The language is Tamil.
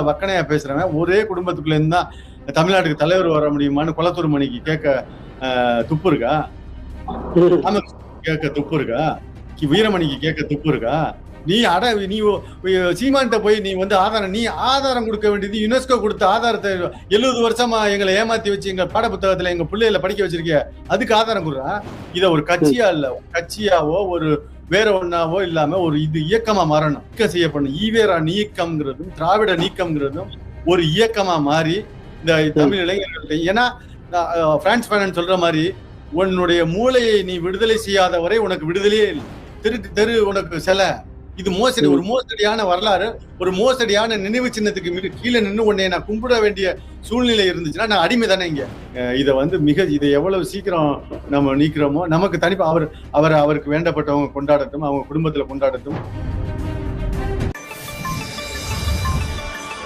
வக்கனையா பேசுறவன் ஒரே குடும்பத்துக்குள்ள இருந்தா தமிழ்நாட்டுக்கு தலைவர் வர முடியுமான்னு குளத்தூர் மணிக்கு கேட்க துப்பு இருக்கா? கேட்க துப்பு இருக்கா? வீரமணிக்கு கேட்க துப்பு இருக்கா? நீ சீமான்ட்ட போய் நீ ஆதாரம் கொடுக்க வேண்டியது யுனெஸ்கோ கொடுத்த ஆதாரத்தை 70 வருஷமா எங்களை ஏமாத்தி வச்சு எங்க பாட புத்தகத்துல எங்க பிள்ளைகளை படிக்க வச்சிருக்கிய, அதுக்கு ஆதாரம் கொடுறா. இத ஒரு கட்சியா இல்ல, கட்சியாவோ ஒரு வேற ஒன்னாவோ இல்லாம ஒரு இது இயக்கமா மாறணும், நீக்கம் செய்யப்படணும். ஈவேரா நீக்கம்ங்கிறதும் திராவிட நீக்கம்ங்கிறதும் ஒரு இயக்கமா மாறி இந்த தமிழ் இளைஞர்கள், ஏன்னா பிரான்ஸ் ஃபேனன் சொல்ற மாதிரி உன்னுடைய மூளையை நீ விடுதலை செய்யாத வரை உனக்கு விடுதலையே இல்லை. தெருக்கு தெரு உனக்கு சிலை. இது மோசடி, ஒரு மோசடியான வரலாறு, ஒரு மோசடியான நினைவு சின்னத்துக்கு கீழே நின்று உன்னை நான் கும்பிட வேண்டிய சூழ்நிலை இருந்துச்சுன்னா நான் அடிமை தானே. இங்க இதை எவ்வளவு சீக்கிரம் நம்ம நீக்கிறோமோ நமக்கு தனிப்பா அவருக்கு வேண்டப்பட்டவங்க கொண்டாடட்டும், அவங்க குடும்பத்துல கொண்டாடட்டும்.